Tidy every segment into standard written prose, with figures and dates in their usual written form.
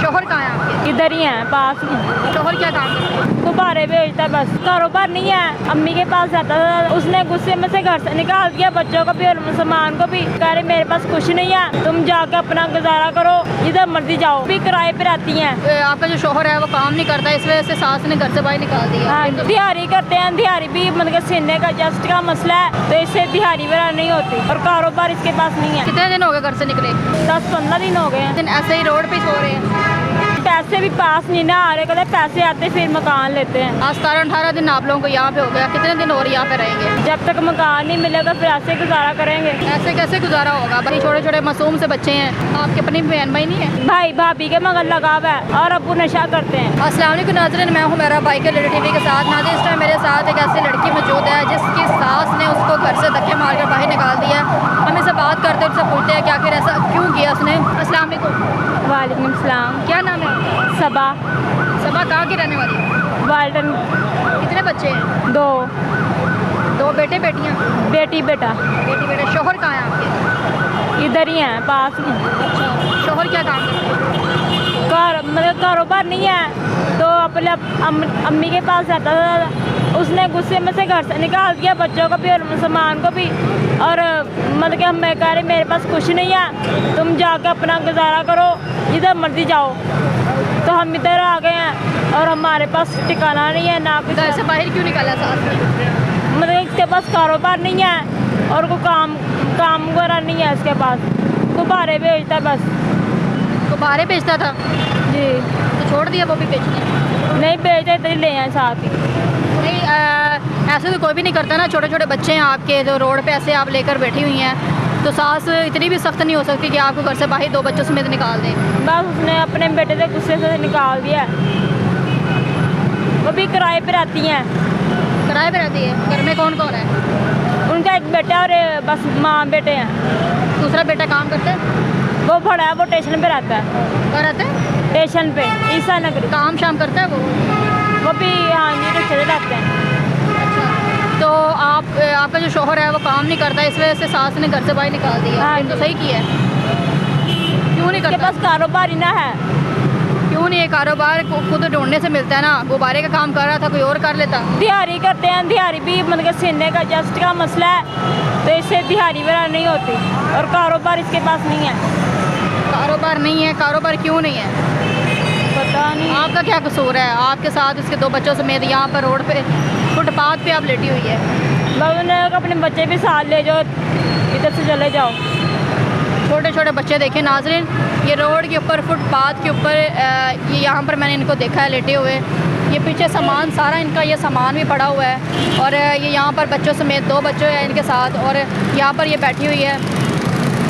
शोहर कहाँ है आपके? इधर ही है, पास में। शोहर क्या काम करते हैं? गुब्बारे बेचता है, बस कारोबार नहीं है। अम्मी के पास रहता था, उसने गुस्से में से घर से निकाल दिया, बच्चों को भी और सामान को भी। कह रहे मेरे पास कुछ नहीं है, तुम जाके अपना गुजारा करो, जिधर मर्जी जाओ। भी किराए पे रहती हैं। आपका जो शोहर है वो काम नहीं करता, इस वजह से सास ने घर से बाहर निकाल दिया। हाँ, दिहाड़ी करते हैं। दिहाड़ी भी मतलब सीने का जस्ट का मसला है, तो इससे दिहाड़ी वगैरह नहीं होती और कारोबार इसके पास नहीं है। कितने दिन हो गए घर से निकले? 10-15 दिन हो गए हैं। दिन ऐसे ही रोड पे सो रहे हैं। पैसे भी पास नहीं ना आ रहे, कहते पैसे आते फिर मकान लेते हैं। आज 17-18 दिन आप लोगों को यहाँ पे हो गया, कितने दिन और यहाँ पे रहेंगे? जब तक मकान नहीं मिलेगा फिर ऐसे गुजारा करेंगे। ऐसे कैसे गुजारा होगा? भाई छोटे छोटे मासूम से बच्चे हैं, आपके अपनी बहन भाई नहीं है? भाई भाभी के मगर लगाव है और अबू नशा करते हैं। अस्सलाम वालेकुम नाज़रीन, मैं हूँ मेरा भाई के लेडी टीवी के साथ। नाज़रीन, इस टाइम मेरे साथ एक ऐसी लड़की मौजूद है जिसकी सास ने उसको घर से धक्के मारकर बाहर निकाल दिया। हम इससे बात करते हैं, उससे पूछते हैं कि आखिर ऐसा क्यों किया उसने। अस्सलाम वालेकुम। वालेकुम सलाम। क्या नाम है? सबा। सबा कहाँ की रहने वाली है? वाल्टन। कितने बच्चे हैं? 2 बेटे बेटियाँ? बेटी बेटा। बेटी बेटा। शोहर कहाँ है आपके? इधर ही है, पास में। अच्छा, शोहर क्या काम करते हैं? मतलब कारोबार नहीं है, तो अपने अम्मी के पास रहता था, उसने गुस्से में से घर से निकाल दिया, बच्चों को भी और सामान को भी। और मतलब कि हम कह रहे मेरे पास कुछ नहीं है, तुम जाके अपना गुजारा करो, जिधर मर्जी जाओ। तो हम इधर आ गए हैं और हमारे पास ठिकाना नहीं है ना। घर से बाहर क्यों निकाला सास ने? मतलब इसके पास कारोबार नहीं है और कोई काम वगैरह नहीं है इसके पास। गुब्बारे बेचता है बस। गुब्बारे बेचता था जी। तो छोड़ दिया वो भी बेचना? नहीं बेचते, इधर ही ले आए साथ ही। नहीं, ऐसे तो कोई भी नहीं करता ना। छोटे छोटे बच्चे हैं आपके, जो रोड पे ऐसे आप लेकर बैठी हुई हैं, तो सास इतनी भी सख्त नहीं हो सकती कि आपको घर से बाहर 2 बच्चों समेत निकाल दें। बस उसने अपने बेटे से गुस्से से निकाल दिया। वो भी किराए पे रहती हैं। किराए पे रहती है? घर में कौन कौन है? उनका एक बेटा और बस माँ बेटे हैं। दूसरा बेटा काम करता है? वो बड़ा है, वो स्टेशन पे रहता है। कहाँ रहता है? स्टेशन पे, ईसा नगरी। काम शाम करता है वो भी हाँ जी रिक्शे से रहते हैं। अच्छा, तो आपका जो शोहर है वो काम नहीं करता, इस वजह से सास ने घर से बाहर निकाल दिया। हाँ तो सही किया है। क्यों नहीं उसके करता? पास कारोबार ही ना है। क्यों नहीं? ये कारोबार खुद ढूंढने से मिलता है ना। गुब्बारे का काम कर रहा था, कोई और कर लेता। दिहाड़ी करते हैं। दिहाड़ी भी मतलब सीने का जस्ट का मसला है, तो इससे दिहाड़ी वगैरह नहीं होती और कारोबार इसके पास नहीं है। कारोबार नहीं है? कारोबार क्यों नहीं है? पता नहीं। आपका क्या कसूर है? आपके साथ उसके 2 बच्चों समेत यहाँ पर रोड पे फुटपाथ पे आप लेटी हुई है। उन्होंने अपने बच्चे भी साथ ले जाओ, इधर से चले जाओ। छोटे छोटे बच्चे देखें नाज़रीन, ये रोड के ऊपर फुटपाथ के ऊपर ये यहाँ पर मैंने इनको देखा है लेटे हुए। ये पीछे सामान सारा इनका ये सामान भी पड़ा हुआ है और ये यहाँ पर बच्चों समेत 2 बच्चे हैं इनके साथ और यहाँ पर ये बैठी हुई है।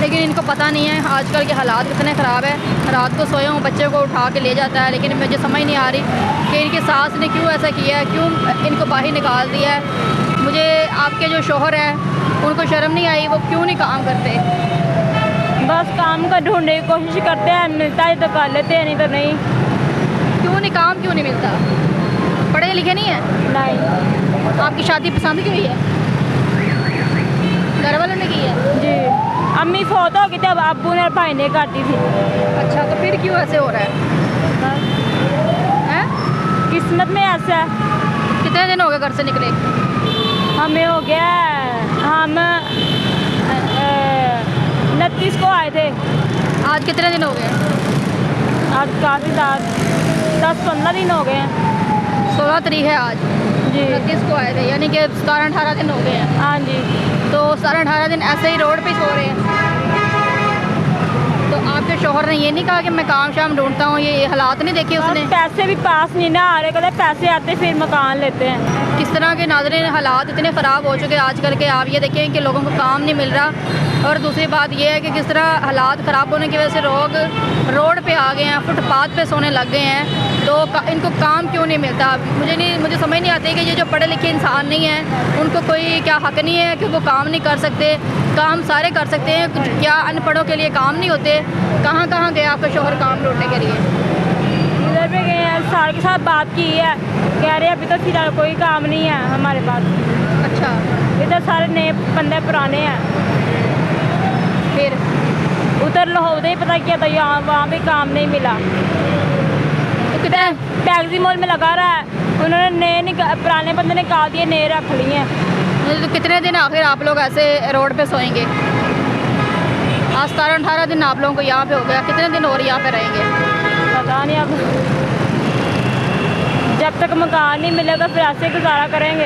लेकिन इनको पता नहीं है आजकल के हालात कितने ख़राब है। रात को सोए हूँ, बच्चे को उठा के ले जाता है, लेकिन मुझे समझ नहीं आ रही कि इनकी सास ने क्यों ऐसा किया है, क्यों इनको बाहर निकाल दिया है। मुझे आपके जो शोहर है उनको शर्म नहीं आई? वो क्यों नहीं काम करते? बस काम का ढूंढने की कोशिश करते हैं, मिलता है तो कर लेते हैं, नहीं तो नहीं। क्यों नहीं? काम क्यों नहीं मिलता? पढ़े लिखे नहीं है? नहीं। आपकी शादी पसंद की हुई है? घर वालों ने की है? जी। अम्मी फोत हो गई थी, अब अब्बू ने और भाई ने काटी थी। अच्छा, तो फिर क्यों ऐसे हो रहा है? हैं? किस्मत में ऐसा है। कितने दिन हो गए घर से निकले? हमें हो गया, हम 29 को आए थे। आज कितने दिन हो गए? आज काफ़ी 10-15 दिन हो गए हैं। 16 तारीख है आज जी। 29 को आए थे, यानी कि 17-18 दिन हो गए हैं। हाँ जी। तो 17-18 दिन ऐसे ही रोड पे ही सो रहे हैं। तो आपके शोहर ने ये नहीं कहा कि मैं काम शाम ढूंढता हूँ? ये हालात नहीं देखे उसने? पैसे भी पास नहीं ना आ रहे, कहते पैसे आते फिर मकान लेते हैं। किस तरह के नाज़रीन हालात इतने ख़राब हो चुके हैं आजकल के। आप ये देखें कि लोगों को काम नहीं मिल रहा और दूसरी बात ये है कि किस तरह हालात ख़राब होने की वजह से लोग रोड पे आ गए हैं, फुटपाथ पे सोने लग गए हैं। तो इनको काम क्यों नहीं मिलता? मुझे समझ नहीं आती कि ये जो पढ़े लिखे इंसान नहीं हैं उनको कोई क्या हक़ नहीं है कि वो काम नहीं कर सकते? काम सारे कर सकते हैं, क्या अनपढ़ों के लिए काम नहीं होते? कहाँ कहाँ गए आपका शोहर काम ढूंढने के लिए? इधर पे गए हैं, सार के साथ बात की है, कह रहे अभी तो फिलहाल कोई काम नहीं है हमारे पास। अच्छा, इधर सारे नए बंदे पुराने हैं। फिर उधर लाहौर ही पता किया था, यहाँ वहाँ भी काम नहीं मिला। कितने टैक्सी मॉल में लगा रहा है, उन्होंने नए पुराने बंदे ने निकाल दिए, नए रख लिए हैं। तो कितने दिन आखिर आप लोग ऐसे रोड पे सोएंगे? आज 17-18 दिन आप लोगों को यहाँ पे हो गया, कितने दिन और यहाँ पे रहेंगे? पता नहीं, अब जब तक मकान नहीं मिलेगा फिर ऐसे गुजारा करेंगे।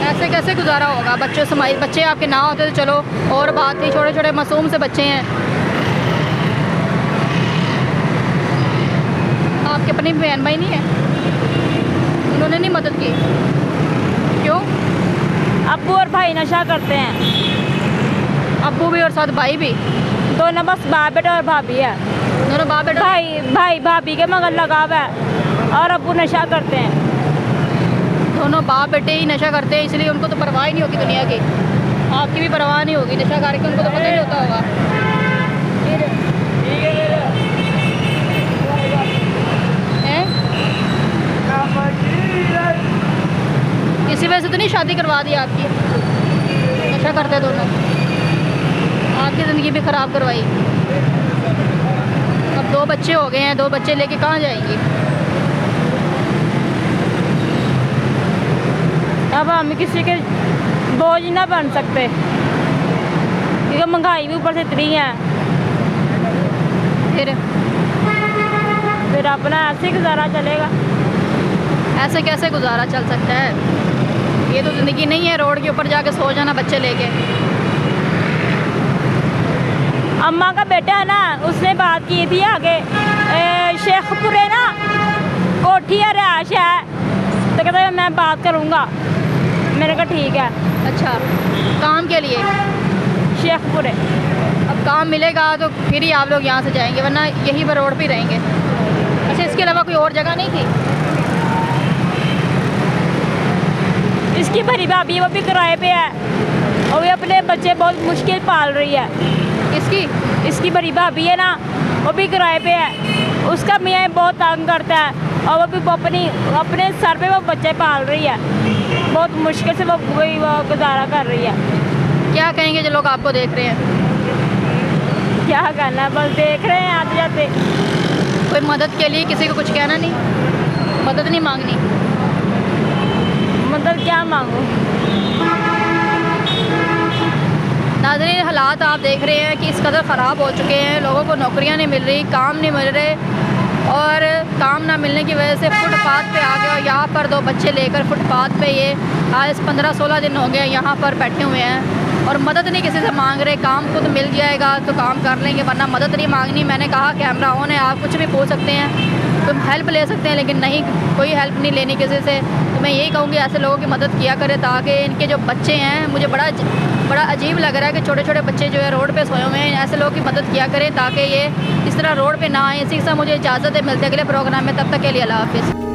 ऐसे कैसे गुजारा होगा? बच्चे आपके ना होते तो चलो और बात थी, छोटे छोटे मासूम से बच्चे हैं। आपके अपनी बहन भाई नहीं है? उन्होंने नहीं मदद की? क्यों? अब्बू और भाई नशा करते हैं, अब्बू भी और साथ भाई भी? दोनों बस बाप बेटा और भाभी है। दोनों बाप बेटा? भाई भाभी के मगर लगाव है और अब्बू नशा करते हैं। दोनों बाप बेटे ही नशा करते हैं, इसलिए उनको तो परवाह ही नहीं होगी दुनिया की। आपकी भी परवाह नहीं होगी, नशा करके उनको तो पता ही नहीं होता होगा। हैं? किसी वजह से तो नहीं शादी करवा दी आपकी? नशा करते दोनों, आपकी ज़िंदगी भी ख़राब करवाई। अब 2 बच्चे हो गए हैं, 2 बच्चे लेके कहाँ जाएंगी? अब हम किसी के बोझ ना बन सकते, क्योंकि महंगाई भी ऊपर से इतनी है। फिर अपना ऐसे ही गुजारा चलेगा। ऐसे कैसे गुजारा चल सकता है? ये तो ज़िंदगी नहीं है रोड के ऊपर जाके सो जाना बच्चे लेके। अम्मा का बेटा है ना, उसने बात की थी आगे शेखपुरे ना कोठी है, रहाश है, तो कहता है मैं बात करूँगा। मैंने कहा ठीक है। अच्छा, काम के लिए? शेखपुरे। अब काम मिलेगा तो फिर ही आप लोग यहाँ से जाएंगे, वरना यहीं पर रोड पे ही रहेंगे। अच्छा, इसके अलावा कोई और जगह नहीं थी? इसकी बड़ी भाभी है, वो भी किराए पे है और वो अपने बच्चे बहुत मुश्किल पाल रही है। इसकी बड़ी भाभी है ना, वो भी किराए पे है, उसका मियाँ बहुत तंग करता है और वो भी अपने सर पे वो बच्चे पाल रही है। बहुत मुश्किल से वो गुजारा कर रही है। क्या कहेंगे जो लोग आपको देख रहे हैं? क्या करना, बस देख रहे हैं आते जाते। कोई मदद के लिए किसी को कुछ कहना नहीं? मदद नहीं मांगनी? मतलब क्या मांगूं? नाज़रीन, हालात आप देख रहे हैं कि इस कदर ख़राब हो चुके हैं, लोगों को नौकरियां नहीं मिल रही, काम नहीं मिल रहे, और काम ना मिलने की वजह से फुटपाथ पे आ गए और यहाँ पर 2 बच्चे लेकर फुटपाथ पे ये आज 15-16 दिन हो गए यहाँ पर बैठे हुए हैं और मदद नहीं किसी से मांग रहे। काम खुद मिल जाएगा तो काम कर लेंगे, वरना मदद नहीं मांगनी। मैंने कहा कैमरा ऑन है, आप कुछ भी पूछ सकते हैं, तुम हेल्प ले सकते हैं, लेकिन नहीं, कोई हेल्प नहीं लेनी किसी से। तो मैं यही कहूँगी ऐसे लोगों की मदद किया करें, ताकि इनके जो बच्चे हैं, मुझे बड़ा अजीब लग रहा है कि छोटे छोटे बच्चे जो है रोड पे सोए हुए हैं। ऐसे लोगों की मदद किया करें ताकि ये इस तरह रोड पे ना आए। इसी के साथ मुझे इजाज़त है, मिलते अगले प्रोग्राम में, तब तक के लिए अल्लाह हाफ़िज़।